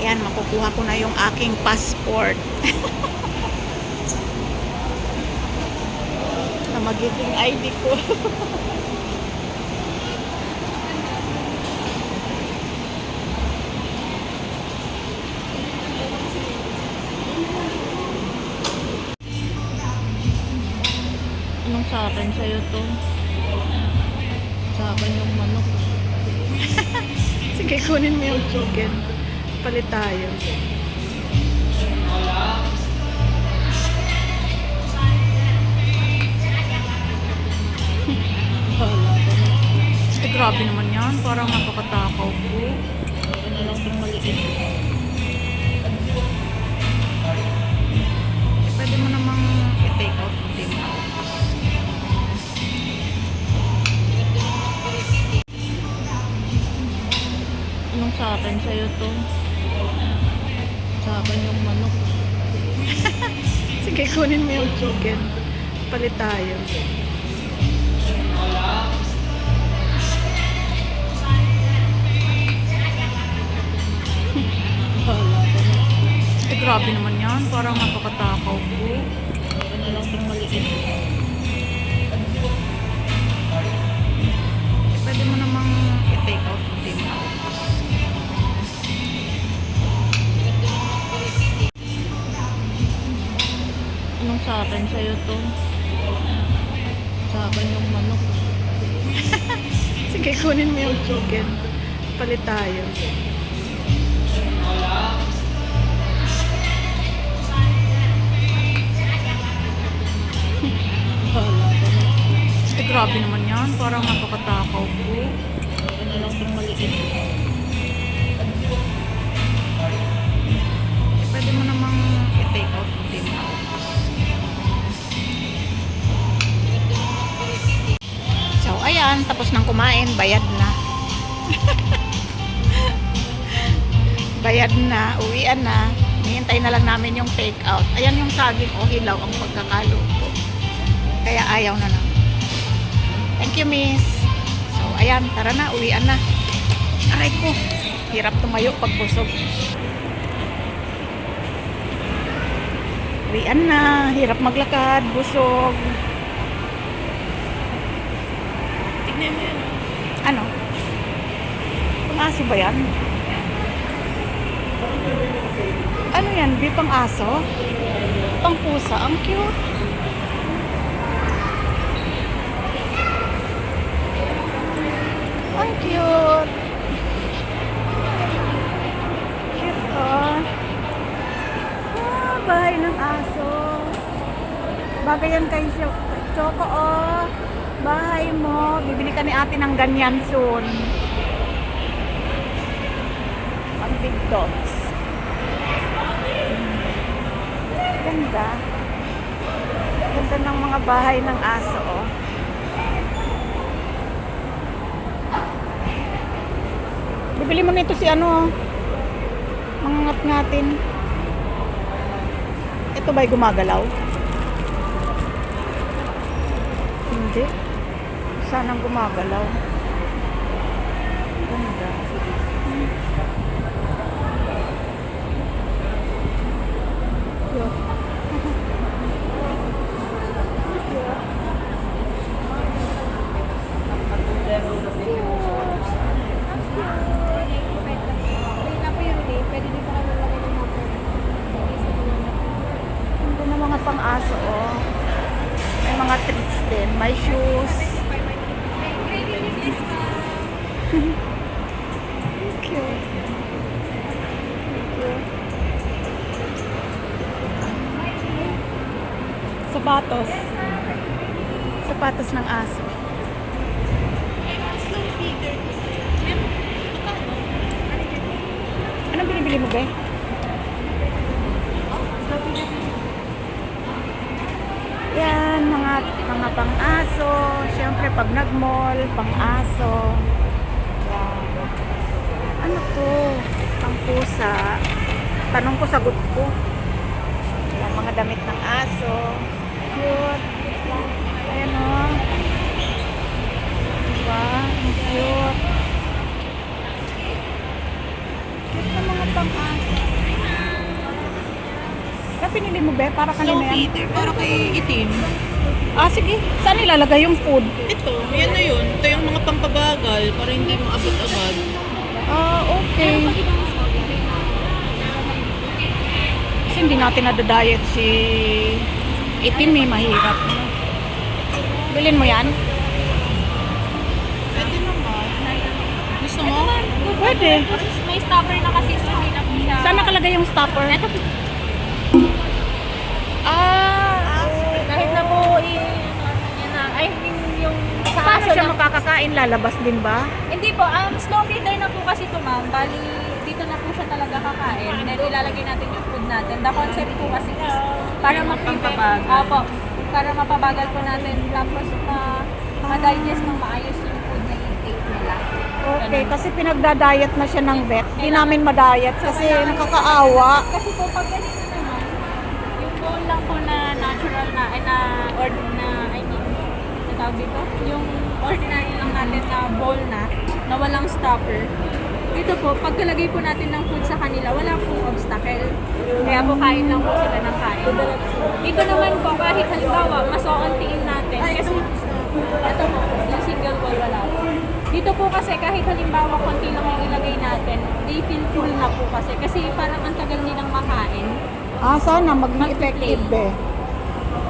Ayan, makukuha ko na yung aking passport. Na magiging ID ko. Anong sa akin sa'yo to? Sa akin yung manok. Sige, kunin mo yung chicken. Palit tayo. Grabe naman yan. Parang napakatakaw ko. Ano lang itong maliit. Pwede mo namang i-take out. Hindi mo. Anong sa akin sa'yo to? Sa akin yung manok. Sige, kunin mo yung chicken. Palit tayo. Grabe naman yan. Parang napakatakaw ko. Ano lang itong maliit. Pwede mo namang i-take out. Hindi mo. Anong sa akin sa'yo to? Sa akin yung manok. Sige, kunin mo yung chicken. Palit tayo. Grabe naman yan. Parang napakatakaw ko. Ano lang itong maliit. Pwede mo namang i-take out. Hindi mo. So, ayan. Tapos nang kumain. Bayad na. Bayad na. Uwian na. Hihintay na lang namin yung take out. Ayan yung saging o hilaw ang pagkakaluto. Kaya ayaw na lang. Thank you, miss. So, ayan. Tara na. Uwian na. Aray ko. Hirap tumayo pag busog. Uwian na. Hirap maglakad. Busog. Tignan mo yan. Ano? Pang-aso ba yan? Ano yan? Bipang aso? Pang pusa? Ang cute. Ang cute. Cute, oh. Ah, bahay ng aso. Bagay yan kay Choco, oh. Bahay mo. Bibili ka ni ate ng ganyan soon. Ang big dogs. Ganda. Ganda ng mga bahay ng aso, oh. Bibili mo nito si ano, mangangat-ngatin. Ito ba'y gumagalaw? Hindi. Sanang gumagalaw. Ganda. Pang-aso, oh. May mga treats din. May shoes. Cute. Sapatos. Sapatos ng aso. Anong binibili mo, be? Yan, mga pang-aso. Siyempre, pag nag-mall, pang-aso. Yan. Ano to? Pang-pusa. Tanong ko, sagot ko. Yan, mga damit ng aso. Cute. Ayan, oh. Diba? Ang cute. Cute na mga pang-aso. pinili mo, be? Para Slow kanina yan. feeder, para kay itim. Ah, sige. Saan ilalagay yung food? Ito, yan na yun. Ito yung mga pampabagal para hindi mo agad-agad. Ah, okay. Kasi hindi natin nadadiet si itim eh, mahirap. Bilhin mo yan? Pwede naman. Gusto mo? Pwede. May stopper na kasi ito, hindi na po siya. Saan nakalagay yung stopper? Ito, Ah, kahit na po yan na, I mean yung sa paano aso siya na, makakakain? Lalabas din ba? hindi po, slow feeder na po kasi ito ma'am, bali dito na po siya talaga kakain, then ilalagay natin yung food natin. The concept po kasi is para Pampabagal. Opo, para mapabagal po natin, tapos ma-digest ng maayos yung food na intake nila. Okay, kasi pinagda-diet na siya ng vet. Hindi namin ma-diet kasi nakakaawa. Kasi po pag ganito naman, yung bowl lang po na natural na, or na, I mean, ano tawag dito? Yung ordinary lang natin na bowl na walang stopper. Dito po, pagkalagay po natin ng food sa kanila, wala pong obstacle. Kaya po kain lang po sila ng kain. Dito naman po, kahit halimbawa, masoontiin natin. Kasi, ito po, yung single bowl wala po. Dito po kasi kahit halimbawa konti lang yung ilagay natin, they feel full na po kasi parang ang tagal nilang makain. Ah, sana maging effective eh.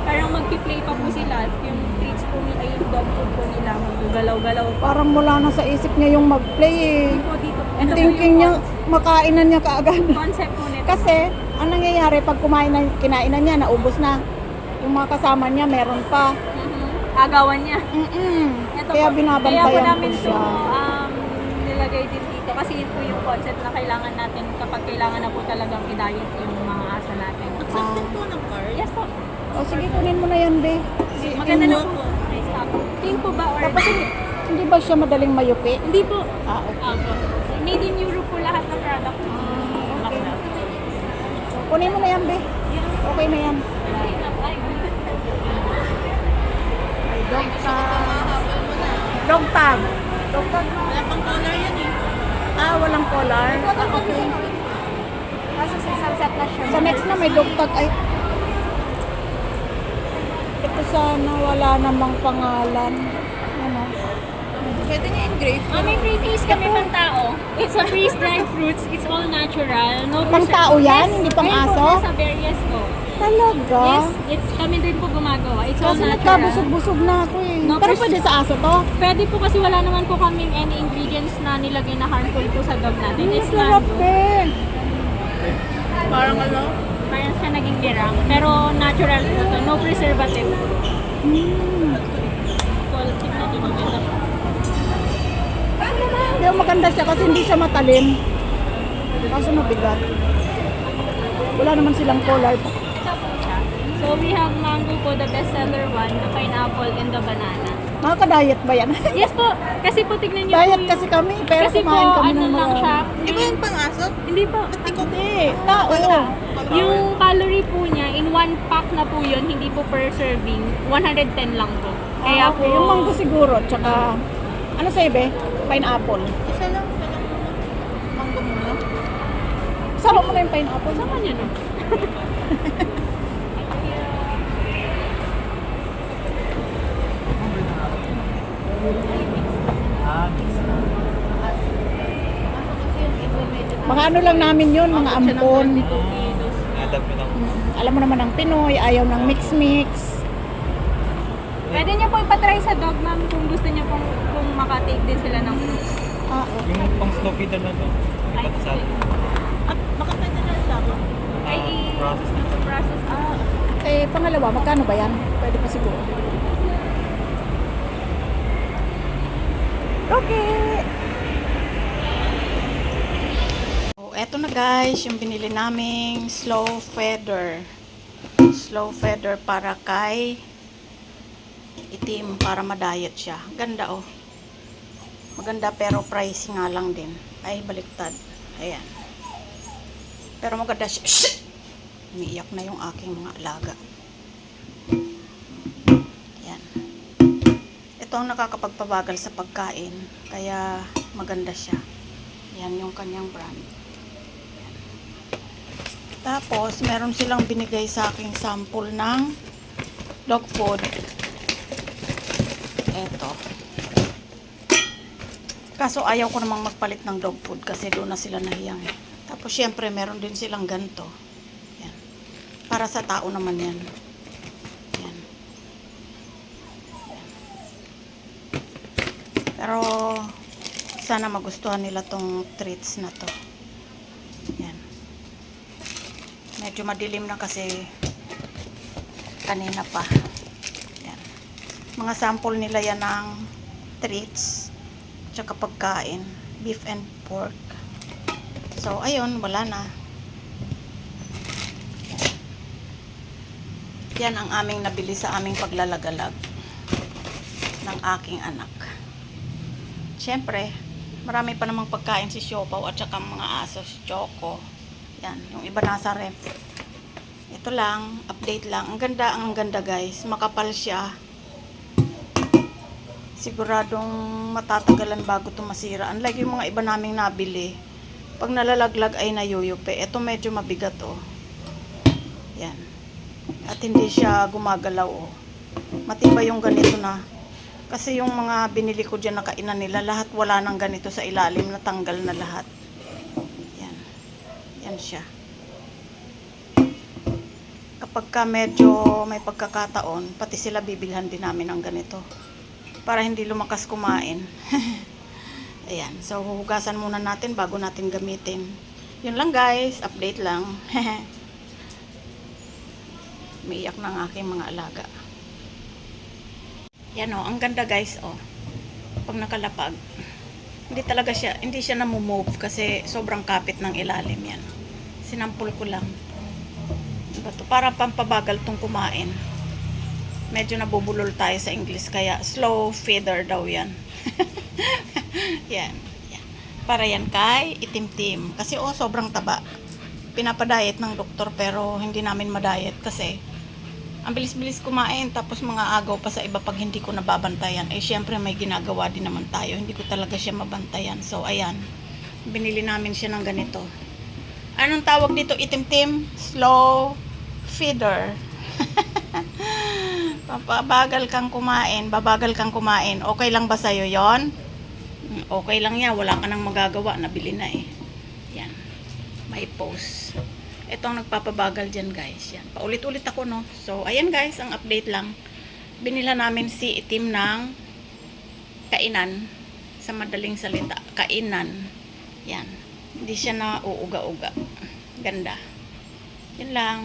Parang magpi-play pa po sila, yung treats po nila, yung dog food po nila, magugalaw-galaw pa. Parang wala na sa isip niya yung mag-play eh. Po dito. Ang Ito po thinking yung niya, makainan niya kaagad. concept po nito. Kasi, ang nangyayari pag kinainan niya, naubos na. Yung mga kasama niya, meron pa. Agawan niya. Ito Kaya po. binabantayan Kaya po ko namin siya. nilagay din dito kasi yun po yung concept na kailangan natin kapag kailangan na po talagang i-diet yung mga aso natin. Accepted po ng card. Yes po. O sige, kunin mo na yan, be. Maganda na po. May stop. Tingin po ba or Tapos, hindi ba siya madaling mayupi? hindi po. Ah, okay. Opo. Made in Europe po lahat ng product. Okay. Kunin mo na yan, be. Okay na yan. Ay, dog tag. Dog tag. Dog tag. Wala pang color yan eh. Ah, walang collar. Ah, okay. Kasi sa sunset na siya. Sa next na may dog tag. Ay. Ito sana wala namang pangalan. Ano? Pwede nga engrave. May freebies kami pang tao. It's a freeze-dried fruits. It's all natural. No Pang tao yan? Yes. Hindi pang Ayun aso? Po, nasa various po. Talaga? Yes, it's kami din po gumagawa. It's all Kasi natural. nagkabusog-busog na ako eh. No, Pero pres- pwede sa aso to? Pwede po kasi wala naman po kaming any ingredients na nilagay na harmful po sa dog natin. It's Masarap mango. eh. Parang ano? Parang siya naging dirang. Pero natural po to. No preservative. Quality na din maganda po. Pero maganda siya kasi hindi siya matalim. Kaso mabigat. Wala naman silang collar. Isa po siya. So we have mango po, the bestseller one, the pineapple, and the banana. Nakaka-diet ba yan? Yes po. Kasi po tignan niyo Diet po kasi kami, pero kasi po, kumain kami ano ng mga... lang siya. Di ba yung pang aso? Hindi po. Hindi, tao. Yung calorie po niya, in one pack na po yun, hindi po per serving, 110 lang po. Kaya Ah, okay. po, Yung mango siguro, tsaka... Ano sa ibe? Pineapple. Isa lang. Mango mo lang. Sama mo na yung pineapple. sama niya no? Mga ano lang namin yun, mga ampon. Alam mo naman ang Pinoy, ayaw ng mix-mix. Pwede niyo po ipatry sa dog, ma'am, kung gusto niyo pong kung makatake din sila ng fruits. Ah, okay. Yung pang slow feeder na to. Ay, Sa At bakit pwede na sa ako? Ay, process na. process. Eh, pangalawa, magkano ba yan? Pwede pa siguro. Okay. Oh, eto na guys, yung binili naming slow feeder. Slow feeder para kay itim, para ma-diet siya. Ganda oh. Maganda pero price nga lang din. Ay, baliktad. Ayan. Pero maganda siya. Shhh! Umiiyak na yung aking mga alaga. Ayan. Ito ang nakakapagpabagal sa pagkain. Kaya maganda siya. Yan yung kanyang brand. Ayan. Tapos, meron silang binigay sa aking sample ng dog food. Eto. Kaso ayaw ko namang magpalit ng dog food kasi doon na sila nahiyang. Tapos, syempre, meron din silang ganito. Yan. Para sa tao naman yan. Yan. Pero, sana magustuhan nila tong treats na to. Yan. Medyo madilim na kasi kanina pa. Yan. Mga sample nila yan ng treats tsaka pagkain, beef and pork. So ayun, wala na. Yan ang aming nabili sa aming paglalagalag ng aking anak. Siyempre, marami pa namang pagkain si Siopaw at saka mga aso, si Choco. Yan, yung iba nasa ref. Ito lang, update lang. Ang ganda guys. Makapal siya. Siguradong matatagalan bago ito masira. Unlike yung mga iba naming nabili, pag nalalaglag ay nayuyupi. Ito medyo mabigat oh. Yan. At hindi siya gumagalaw oh. Matibay yung ganito na. Kasi yung mga binili ko dyan na kainan nila, lahat wala nang ganito sa ilalim, natanggal na lahat. Yan. Yan siya. Kapag ka medyo may pagkakataon, pati sila bibilhan din namin ng ganito. Para hindi lumakas kumain. Ayan. So, huhugasan muna natin bago natin gamitin. Yun lang guys. Update lang. Umiiyak na ang aking mga alaga. Yan o. Ang ganda guys o. Pag nakalapag. Hindi siya namumove kasi sobrang kapit ng ilalim yan. Sinampul ko lang. Diba to? Para pampabagal tong kumain. Medyo nabubulol tayo sa English kaya slow feeder daw yan. Yan, yan. Para yan kay itim-tim. Kasi sobrang taba. Pinapadayet ng doktor pero hindi namin madayet kasi ang bilis-bilis kumain tapos mga agaw pa sa iba pag hindi ko nababantayan. Eh syempre may ginagawa din naman tayo. Hindi ko talaga siya mabantayan. So ayan, binili namin siya ng ganito. Anong tawag dito? Itim-tim? Slow feeder. Babagal kang kumain. Okay lang ba sa'yo yon? Okay lang yan. Wala ka nang magagawa. Nabili na eh. Yan. May post. Ito ang nagpapabagal dyan guys. Yan. Paulit-ulit ako no. So, ayan guys. Ang update lang. Binila namin si itim ng kainan. Sa madaling salita. Kainan. Yan. Hindi siya na uuga-uga. Ganda. Yan lang.